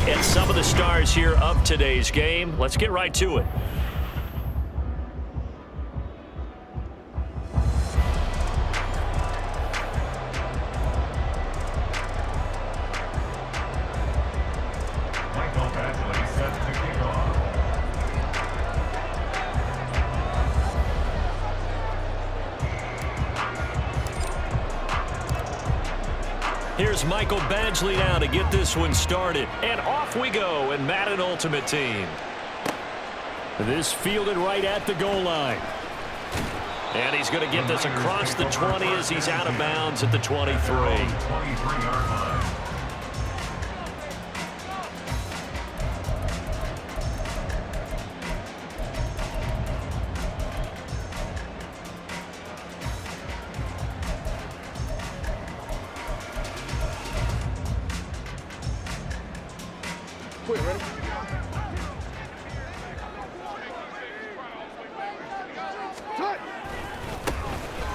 And some of the stars here of today's game. Let's get right to it. Here's Michael Badgley now to get this one started. And off we go in Madden Ultimate Team. This fielded right at the goal line. And he's going to get this across the 20 as he's out of bounds at the 23.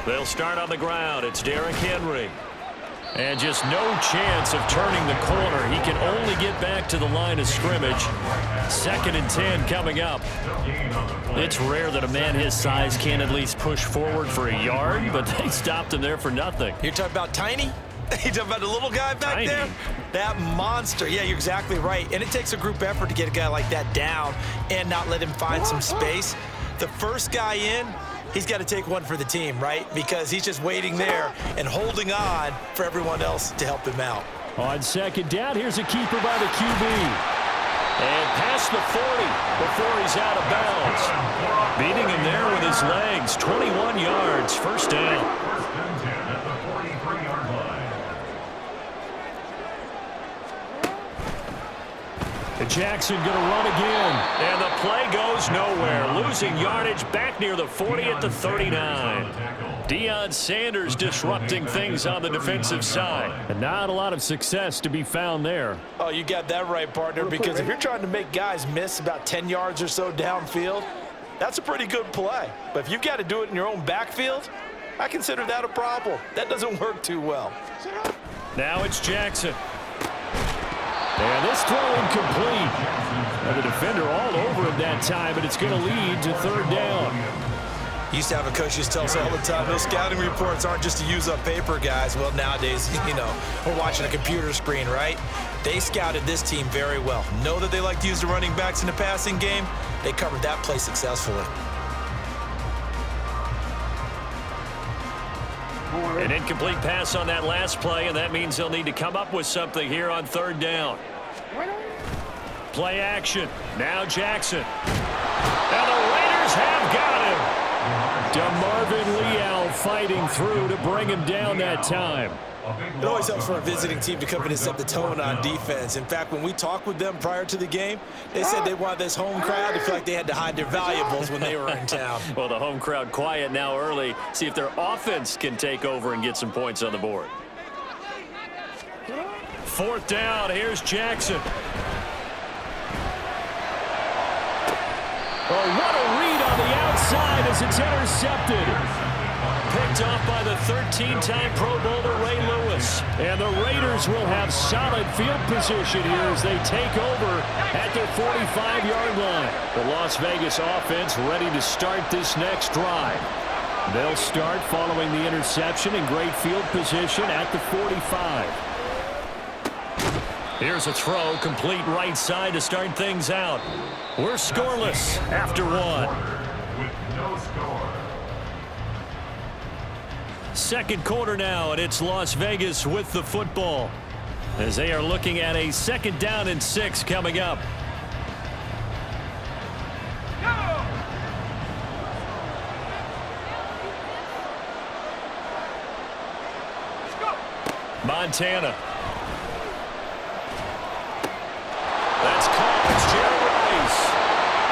They'll start on the ground. It's Derrick Henry. And just no chance of turning the corner. He can only get back to the line of scrimmage. 2nd and 10 coming up. It's rare that a man his size can at least push forward for a yard, but they stopped him there for nothing. You're talking about tiny? You're talking about the little guy back there? That monster. Yeah, you're exactly right. And it takes a group effort to get a guy like that down and not let him find some space. The first guy in, he's got to take one for the team, right? Because he's just waiting there and holding on for everyone else to help him out. On 2nd down, here's a keeper by the QB. And past the 40 before he's out of bounds. Beating him there with his legs. 21 yards, 1st down. Jackson going to run again. And the play goes nowhere. Losing yardage back near the 40 at the 39. Deion Sanders disrupting things on the defensive side. And not a lot of success to be found there. Oh, you got that right, partner, because if you're trying to make guys miss about 10 yards or so downfield, that's a pretty good play. But if you've got to do it in your own backfield, I consider that a problem. That doesn't work too well. Now it's Jackson. And this throw incomplete. And the defender all over him that time, but it's going to lead to 3rd down. Used to have a coach used to tell us all the time, those scouting reports aren't just to use up paper, guys. Well, nowadays, we're watching a computer screen, right? They scouted this team very well. Know that they like to use the running backs in the passing game. They covered that play successfully. An incomplete pass on that last play, and that means they'll need to come up with something here on 3rd down. Play action. Now Jackson. Now the Raiders have got him. DeMarvin Leal fighting through to bring him down that time. It always helps for a visiting team to come in and set the tone on defense. In fact, when we talked with them prior to the game, they said they wanted this home crowd to feel like they had to hide their valuables when they were in town. Well, the home crowd quiet now early. See if their offense can take over and get some points on the board. 4th down. Here's Jackson. Oh, what a read on the outside as it's intercepted. Picked off by the 13-time Pro Bowler Ray Lewis. And the Raiders will have solid field position here as they take over at their 45-yard line. The Las Vegas offense ready to start this next drive. They'll start following the interception in great field position at the 45. Here's a throw, complete right side to start things out. We're scoreless after 1. 2nd quarter now, and it's Las Vegas with the football as they are looking at a 2nd down and 6 coming up. Montana. That's caught. It's Jerry Rice.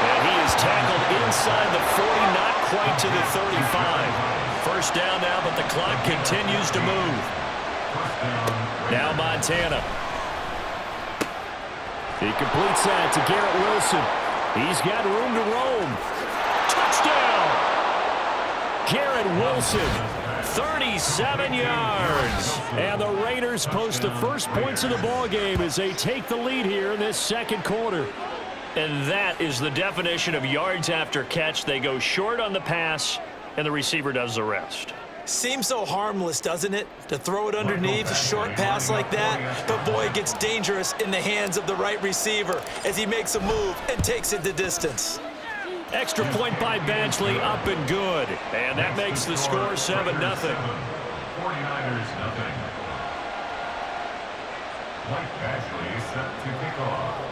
And he is tackled inside the 40, not quite to the 35. 1st down now, but the clock continues to move. Now Montana. He completes that to Garrett Wilson. He's got room to roam. Touchdown! Garrett Wilson, 37 yards. And the Raiders post the first points of the ball game as they take the lead here in this second quarter. And that is the definition of yards after catch. They go short on the pass, and the receiver does the rest. Seems so harmless, doesn't it, to throw it underneath a short pass like that? But, boy, it gets dangerous in the hands of the right receiver as he makes a move and takes it the distance. Extra point by Badgley, up and good. And that makes the score 7-0. 49ers, nothing. Mike Badgley set to kick off.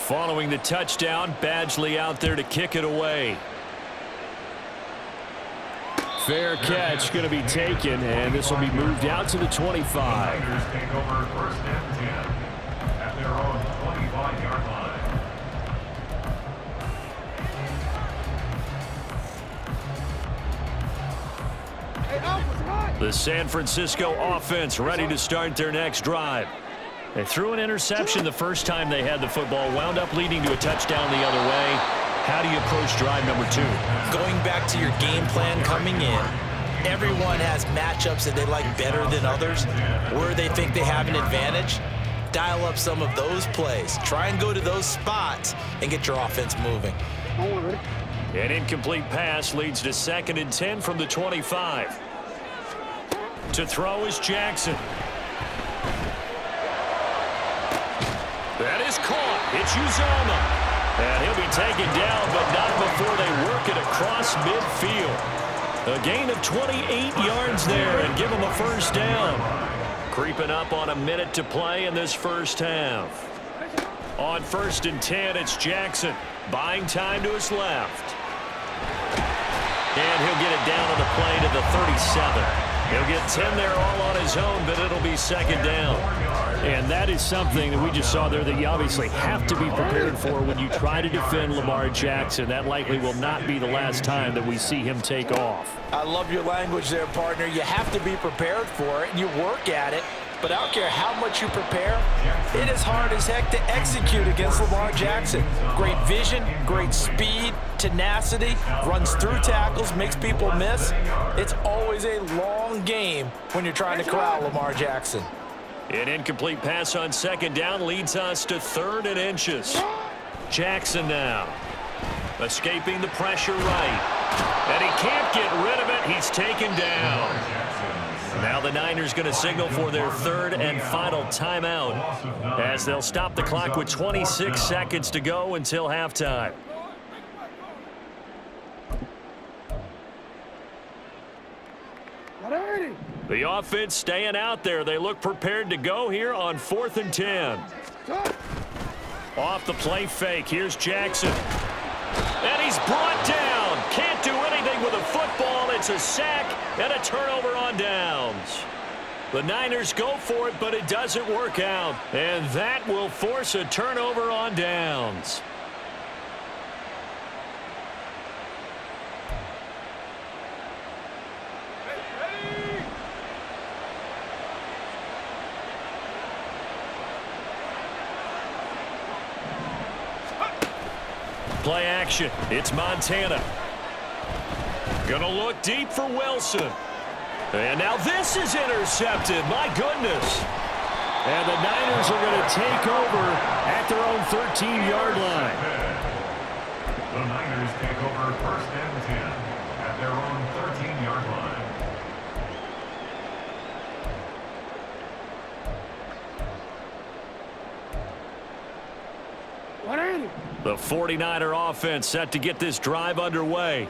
Following the touchdown, Badgley out there to kick it away. Fair catch going to be taken, and this will be moved out to the 25. Niners take over first and 10 at their own 25-yard line. The San Francisco offense ready to start their next drive. They threw an interception the first time they had the football, wound up leading to a touchdown the other way. How do you approach drive number 2? Going back to your game plan coming in, everyone has matchups that they like better than others, where they think they have an advantage. Dial up some of those plays. Try and go to those spots and get your offense moving. An incomplete pass leads to 2nd and 10 from the 25. To throw is Jackson. That is caught. It's Uzomah. And he'll be taken down, but not before they work it across midfield. A gain of 28 yards there and give him a first down. Creeping up on a minute to play in this first half. On 1st and 10, it's Jackson. Buying time to his left. And he'll get it down on the play to the 37. He'll get 10 there all on his own, but it'll be 2nd down. And that is something that we just saw there that you obviously have to be prepared for when you try to defend Lamar Jackson. That likely will not be the last time that we see him take off. I love your language there, partner. You have to be prepared for it, and you work at it. But I don't care how much you prepare, it is hard as heck to execute against Lamar Jackson. Great vision, great speed, tenacity, runs through tackles, makes people miss. It's always a long game when you're trying to corral Lamar Jackson. An incomplete pass on 2nd down leads us to 3rd and inches. Jackson now. Escaping the pressure right. And he can't get rid of it. He's taken down. Now the Niners going to signal for their 3rd and final timeout as they'll stop the clock with 26 seconds to go until halftime. The offense staying out there. They look prepared to go here on 4th and 10. Off the play fake. Here's Jackson. And he's brought down. Can't do anything with a football. It's a sack and a turnover on downs. The Niners go for it, but it doesn't work out. And that will force a turnover on downs. Play action. It's Montana. Gonna look deep for Wilson. And now this is intercepted. My goodness. And the Niners are going to take over at their own 13-yard line. The Niners take over 1st and 10 at their own 13-yard line. The 49er offense set to get this drive underway.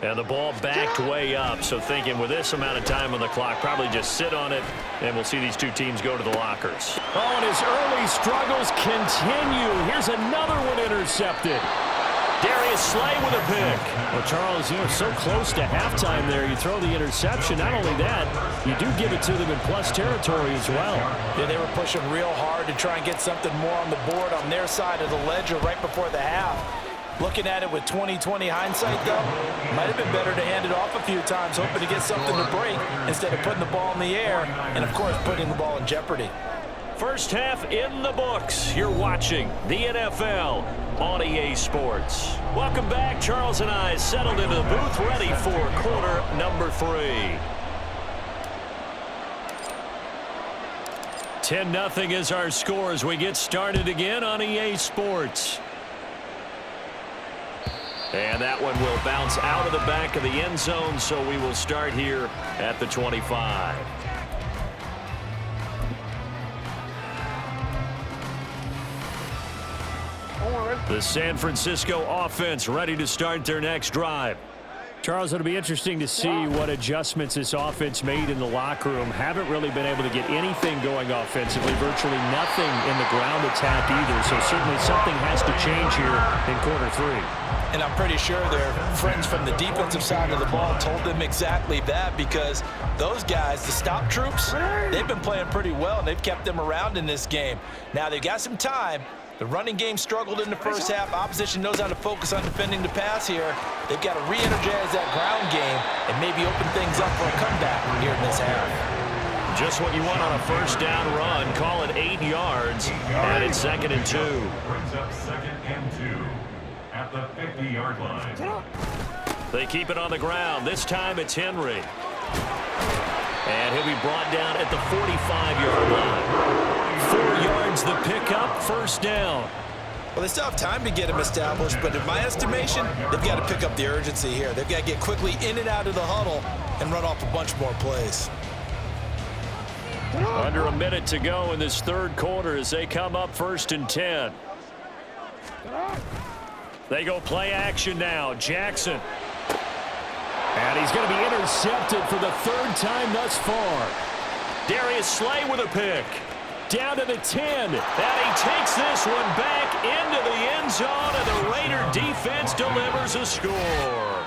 And the ball backed way up. So thinking with this amount of time on the clock, probably just sit on it, and we'll see these two teams go to the lockers. Oh, and his early struggles continue. Here's another one intercepted. Darius Slay with a pick. Well, Charles, you know, so close to halftime there. You throw the interception. Not only that, you do give it to them in plus territory as well. Yeah, they were pushing real hard to try and get something more on the board on their side of the ledger right before the half. Looking at it with 20/20 hindsight, though, might have been better to hand it off a few times, hoping to get something to break instead of putting the ball in the air and, of course, putting the ball in jeopardy. First half in the books. You're watching the NFL on EA Sports. Welcome back. Charles and I settled into the booth, ready for quarter number 3. 10-0 is our score as we get started again on EA Sports. And that one will bounce out of the back of the end zone, so we will start here at the 25. The San Francisco offense ready to start their next drive. Charles, it'll be interesting to see what adjustments this offense made in the locker room. Haven't really been able to get anything going offensively, virtually nothing in the ground attack either. So certainly something has to change here in quarter 3. And I'm pretty sure their friends from the defensive side of the ball told them exactly that, because those guys, the stop troops, they've been playing pretty well, and they've kept them around in this game. Now they've got some time. The running game struggled in the first half. Opposition knows how to focus on defending the pass here. They've got to re-energize that ground game and maybe open things up for a comeback here in this half. Just what you want on a first down run. Call it 8 yards, and it's 2nd and 2. Brings up 2nd and 2 at the 50-yard line. They keep it on the ground. This time it's Henry. And he'll be brought down at the 45-yard line. 4 yards the pickup, first down. Well, they still have time to get him established, but in my estimation, they've got to pick up the urgency here. They've got to get quickly in and out of the huddle and run off a bunch more plays. Under a minute to go in this third quarter as they come up 1st and 10. They go play action now. Jackson. And he's going to be intercepted for the 3rd time thus far. Darius Slay with a pick. Down to the 10. And he takes this one back into the end zone, and the Raider defense delivers a score.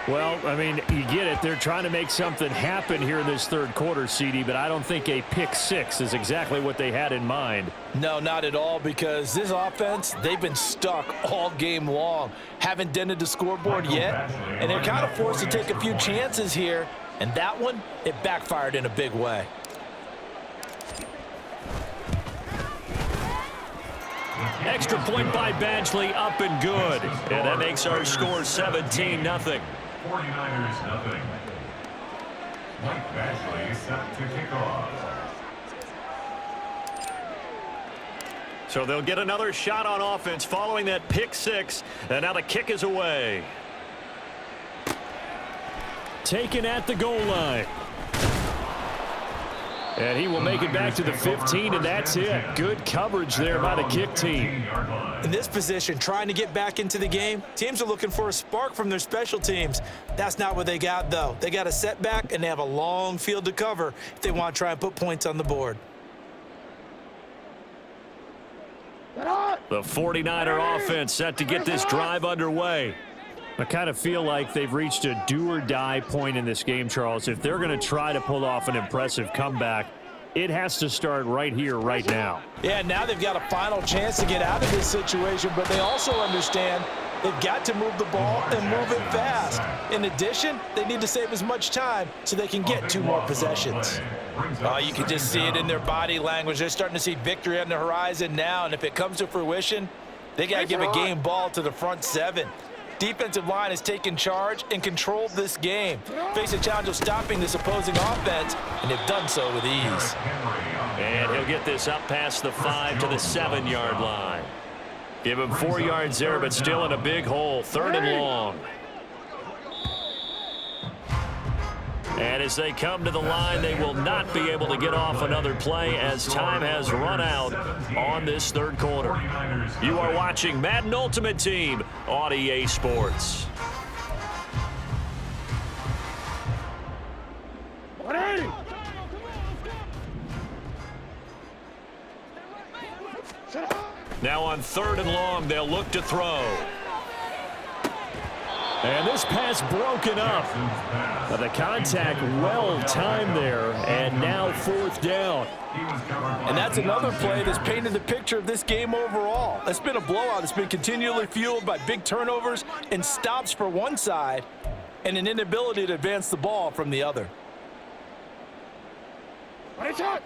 Well, I mean, you get it. They're trying to make something happen here in this third quarter, CD, but I don't think a pick 6 is exactly what they had in mind. No, not at all, because this offense, they've been stuck all game long. Haven't dented the scoreboard yet, and they're kind of forced to take a few chances here, and that one, it backfired in a big way. Extra point by Badgley, up and good. And that makes our score 17-0. 49ers nothing. Mike Badgley set to kick off. So they'll get another shot on offense following that pick 6. And now the kick is away. Taken at the goal line. And he will make it back to the 15, and that's it. Good coverage there by the kick team. In this position, trying to get back into the game, teams are looking for a spark from their special teams. That's not what they got, though. They got a setback, and they have a long field to cover if they want to try and put points on the board. The 49er offense set to get this drive underway. I kind of feel like they've reached a do-or-die point in this game, Charles. If they're going to try to pull off an impressive comeback, it has to start right here, right now. Yeah, now they've got a final chance to get out of this situation, but they also understand they've got to move the ball and move it fast. In addition, they need to save as much time so they can get 2 more possessions. You can just see it in their body language. They're starting to see victory on the horizon now, and if it comes to fruition, they got to give a game ball to the front 7. Defensive line has taken charge and controlled this game. Face a challenge of stopping this opposing offense, and they've done so with ease. And he'll get this up past the 5 to the 7-yard line. Give him 4 yards there, but still in a big hole. 3rd and long. And as they come to the line, they will not be able to get off another play as time has run out on this third quarter. You are watching Madden Ultimate Team on EA Sports. Now on 3rd and long, they'll look to throw. And this pass broken up. But the contact well-timed there, and now 4th down. And that's another play that's painted the picture of this game overall. It's been a blowout. It's been continually fueled by big turnovers and stops for one side and an inability to advance the ball from the other.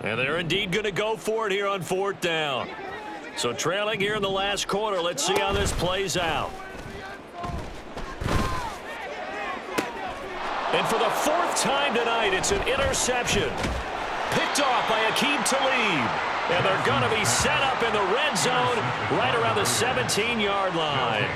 And they're indeed going to go for it here on 4th down. So trailing here in the last quarter. Let's see how this plays out. And for the 4th time tonight, it's an interception. Picked off by Akeem Talib. And they're going to be set up in the red zone right around the 17-yard line.